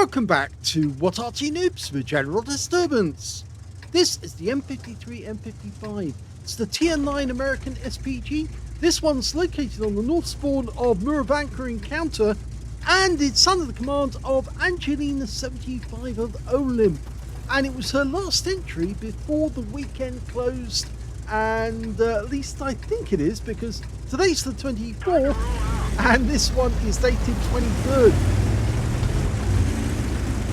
Welcome back to What Arty Noobs for General Disturbance. This is the M53 M55. It's the Tier 9 American SPG. This one's located on the north spawn of Murovanka Encounter, and it's under the command of Angelina75 of OLIMP. And it was her last entry before the weekend closed, and at least I think it is, because today's the 24th and this one is dated 23rd.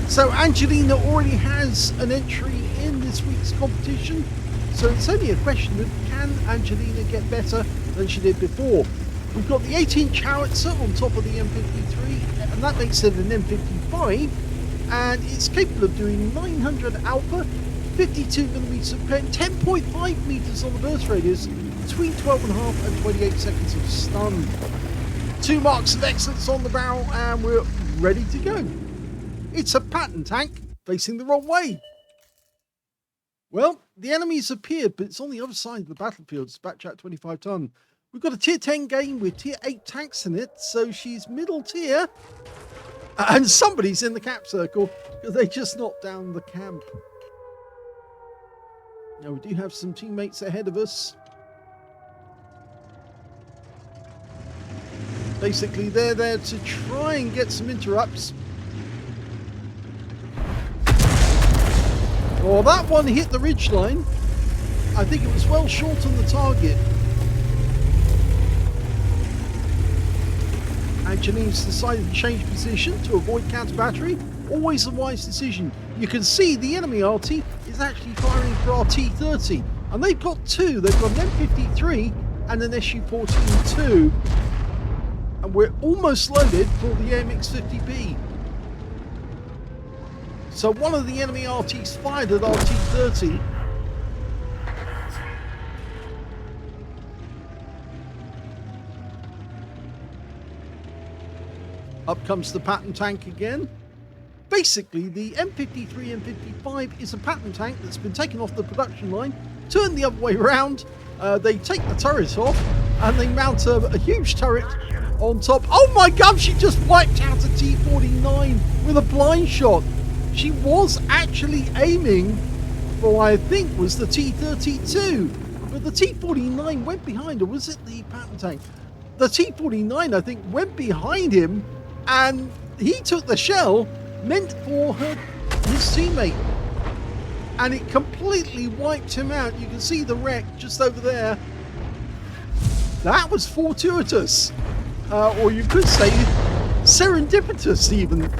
So Angelina already has an entry in this week's competition, so it's only a question of can Angelina get better than she did before. We've got the 18-inch howitzer on top of the M53, and that makes it an M55, and it's capable of doing 900 alpha, 52mm of pen, 10.5 meters on the burst radius, between 12.5 and 28 seconds of stun. 2 marks of excellence on the barrel, and we're ready to go. It's a pattern tank facing the wrong way. Well, the enemy's appeared, but it's on the other side of the battlefield. It's batch at 25 ton. We've got a tier 10 game with tier 8 tanks in it, so she's middle tier. And somebody's in the cap circle because they just knocked down the camp. Now, we do have some teammates ahead of us. Basically, they're there to try and get some interrupts. Oh, that one hit the ridgeline. I think it was well short on the target. Angelina's decided to change position to avoid counter battery. Always a wise decision. You can see the enemy Arty is actually firing for our T30. And they've got two. They've got an M53 and an SU-14-2. And we're almost loaded for the MX50B. So one of the enemy RTs fired at our T30. Up comes the pattern tank again. Basically, the M53 M55 is a pattern tank that's been taken off the production line, turned the other way around. They take the turret off and they mount a huge turret on top. Oh my god, she just wiped out a T49 with a blind shot. She was actually aiming for what I think was the T32, but the T49 went behind, or was it the pattern tank? The T49, I think, went behind him, and he took the shell meant for his teammate, and it completely wiped him out. You can see the wreck just over there. That was fortuitous, or you could say serendipitous even.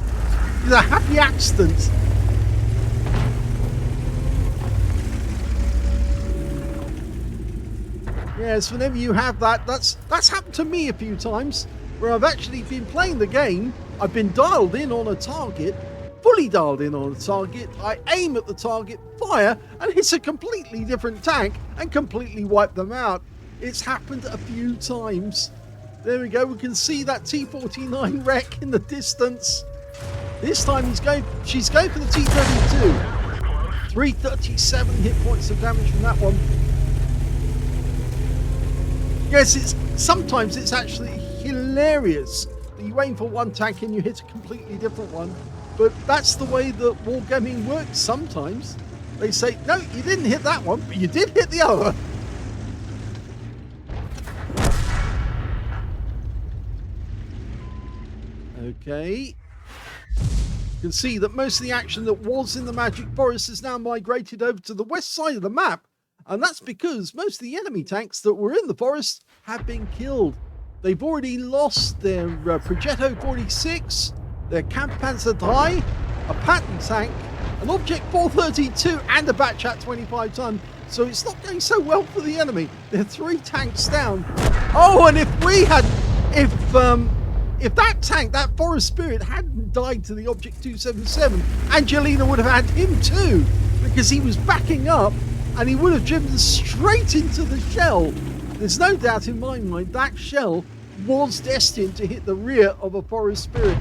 It's a happy accident. Yes, whenever you have that, that's happened to me a few times, where I've actually been playing the game, I've been dialed in on a target, fully dialed in on a target, I aim at the target, fire, and hit a completely different tank and completely wipe them out. It's happened a few times. There we go, we can see that T49 wreck in the distance. This time she's going for the T32. 337 hit points of damage from that one. Yes, sometimes it's actually hilarious that you aim for one tank and you hit a completely different one. But that's the way that wargaming works sometimes. They say, no, you didn't hit that one, but you did hit the other. Okay. You can see that most of the action that was in the Magic Forest has now migrated over to the west side of the map, and that's because most of the enemy tanks that were in the forest have been killed. They've already lost their Progetto 46, their Kampfpanzer 3, a pattern tank, an Object 432, and a batch at 25 ton, so it's not going so well for the enemy. They're 3 tanks down. Oh, and if that tank, that Forest Spirit, hadn't died to the Object 277, Angelina would have had him too, because he was backing up and he would have driven straight into the shell. There's no doubt in my mind that shell was destined to hit the rear of a Forest Spirit.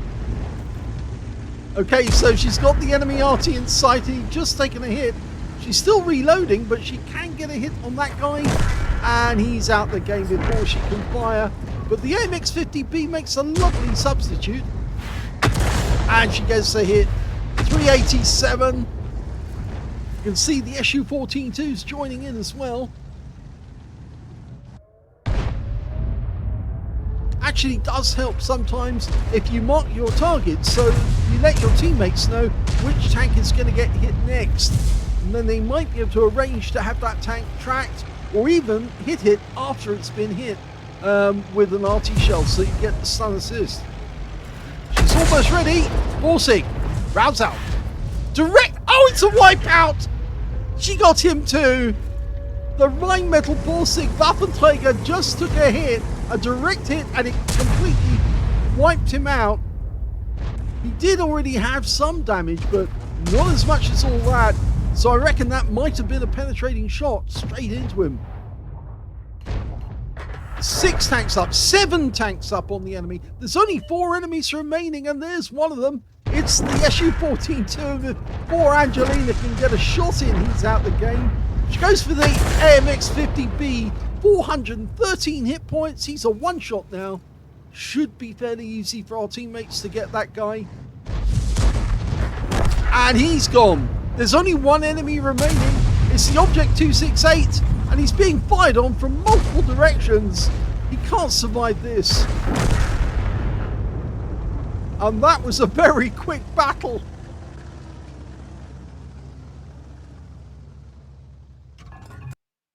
Okay, so she's got the enemy Arty in sight, he's just taken a hit. She's still reloading, but she can get a hit on that guy, and he's out the game before she can fire. But the MX50B makes a lovely substitute, and she gets a hit 387. You can see the SU-14-2s joining in as well. Actually does help sometimes if you mark your targets, so you let your teammates know which tank is going to get hit next, and then they might be able to arrange to have that tank tracked or even hit it after it's been hit with an Arty shell, so you get the stun assist. She's almost ready. Borsig rounds out direct. Oh, it's a wipeout. She got him too. The Rheinmetall Borsig Waffenträger just took a hit, a direct hit, and it completely wiped him out. He did already have some damage, but not as much as all that. So I reckon that might have been a penetrating shot straight into him. 6 tanks up, 7 tanks up on the enemy. There's only 4 enemies remaining, and there's one of them. It's the SU-14-2. Before Angelina can get a shot in, he's out the game. She goes for the AMX50B, 413 hit points. He's a one-shot now. Should be fairly easy for our teammates to get that guy. And he's gone. There's only one enemy remaining. It's the Object 268, and he's being fired on from multiple directions. He can't survive this. And that was a very quick battle.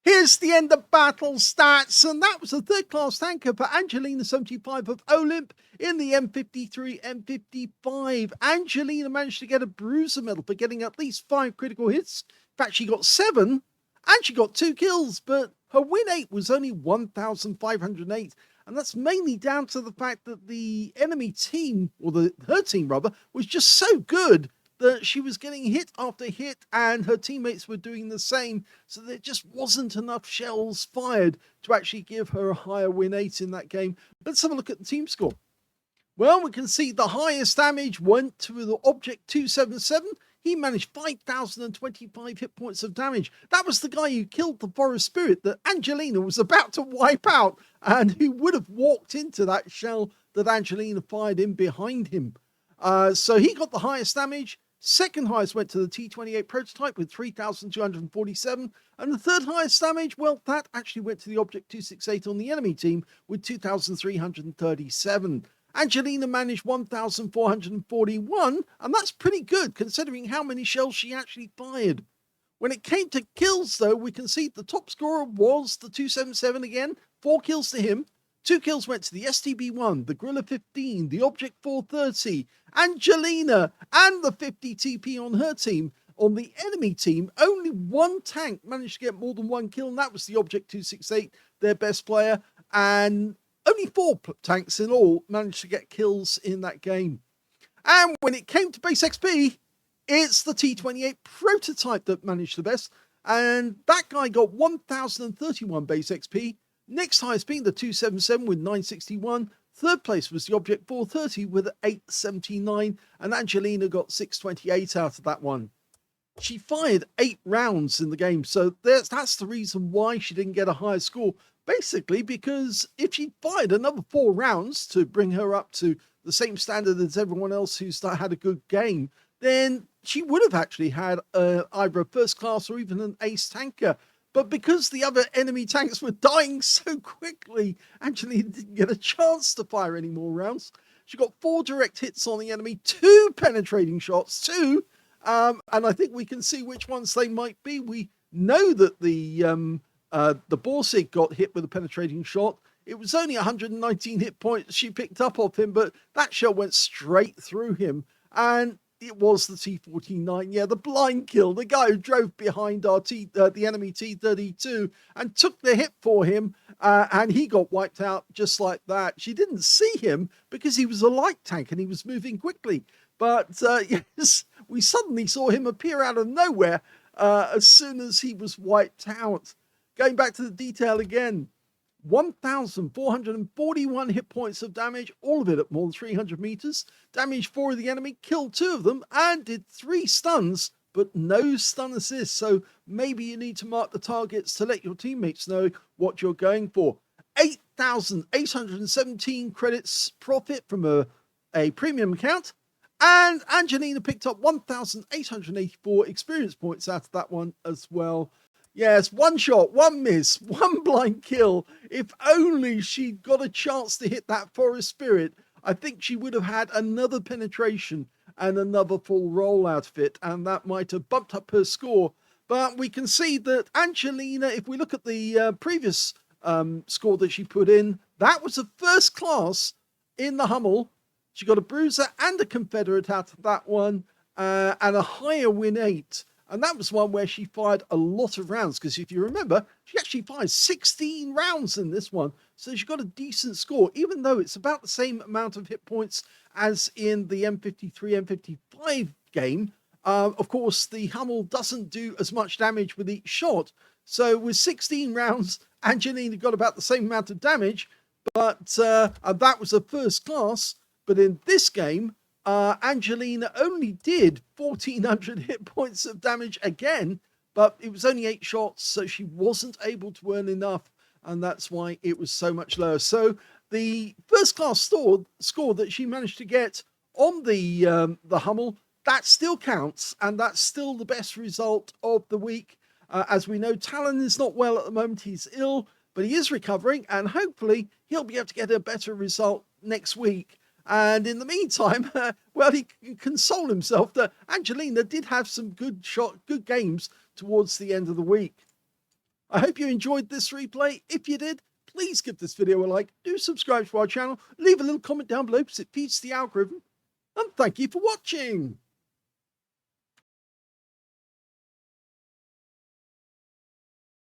Here's the end of battle stats, and that was a third-class tanker for Angelina75 of OLIMP in the M53 M55. Angelina managed to get a bruiser medal for getting at least 5 critical hits. In fact, she got 7, and she got 2 kills, but her win rate was only 1,508, and that's mainly down to the fact that the enemy team, or her team rather, was just so good that she was getting hit after hit, and her teammates were doing the same, so there just wasn't enough shells fired to actually give her a higher win rate in that game. Let's have a look at the team score. Well, we can see the highest damage went to the Object 277. He managed 5,025 hit points of damage. That was the guy who killed the Forest Spirit that Angelina was about to wipe out, and who would have walked into that shell that Angelina fired in behind him. So he got the highest damage. Second highest went to the T28 prototype with 3,247, and the third highest damage, well, that actually went to the Object 268 on the enemy team with 2,337. Angelina managed 1,441, and that's pretty good considering how many shells she actually fired. When it came to kills, though, we can see the top scorer was the 277 again, 4 kills to him. 2 kills went to the STB-1, the Gorilla 15, the Object 430, Angelina, and the 50 TP on her team. On the enemy team, only 1 tank managed to get more than 1 kill, and that was the Object 268, their best player, and only 4 tanks in all managed to get kills in that game. And when it came to base XP, it's the T28 prototype that managed the best, and that guy got 1,031 base XP. Next highest being the 277 with 961. Third place was the Object 430 with 879, and Angelina got 628 out of that one. She fired 8 rounds in the game, so that's the reason why she didn't get a higher score. Basically, because if she fired another 4 rounds to bring her up to the same standard as everyone else who's had a good game, then she would have actually had either a first class or even an ace tanker. But because the other enemy tanks were dying so quickly, Angelina didn't get a chance to fire any more rounds. She got 4 direct hits on the enemy, 2 penetrating shots, 2, and I think we can see which ones they might be. We know that the Borsig got hit with a penetrating shot. It was only 119 hit points she picked up off him, but that shell went straight through him, and it was the T-49, yeah, the blind kill, the guy who drove behind the enemy T-32 and took the hit for him, and he got wiped out just like that. She didn't see him because he was a light tank and he was moving quickly, but yes, we suddenly saw him appear out of nowhere as soon as he was wiped out. Going back to the detail again, 1,441 hit points of damage, all of it at more than 300 meters. Damaged 4 of the enemy, killed 2 of them, and did 3 stuns, but no stun assists. So maybe you need to mark the targets to let your teammates know what you're going for. 8,817 credits profit from a premium account, And Angelina picked up 1,884 experience points out of that one as well. Yes, one shot, one miss, one blind kill. If only she'd got a chance to hit that forest spirit, I think she would have had another penetration and another full roll out of it, and that might have bumped up her score. But we can see that Angelina, if we look at the previous score that she put in, that was a first class in the Hummel. She got a bruiser and a Confederate out of that one, and a higher win 8. And that was one where she fired a lot of rounds, because if you remember, she actually fired 16 rounds in this one. So she got a decent score, even though it's about the same amount of hit points as in the M53, M55 game. Of course, the Hummel doesn't do as much damage with each shot. So with 16 rounds, Angelina got about the same amount of damage, but that was a first class. But in this game, Angelina only did 1,400 hit points of damage again, but it was only 8 shots, so she wasn't able to earn enough, and that's why it was so much lower. So the first class score that she managed to get on the Hummel, that still counts, and that's still the best result of the week. As we know, Talon is not well at the moment. He's ill, but he is recovering, and hopefully he'll be able to get a better result next week. And in the meantime, well, he can console himself that Angelina did have some good games towards the end of the week. I hope you enjoyed this replay. If you did, please give this video a like, do subscribe to our channel, leave a little comment down below because it feeds the algorithm, and thank you for watching.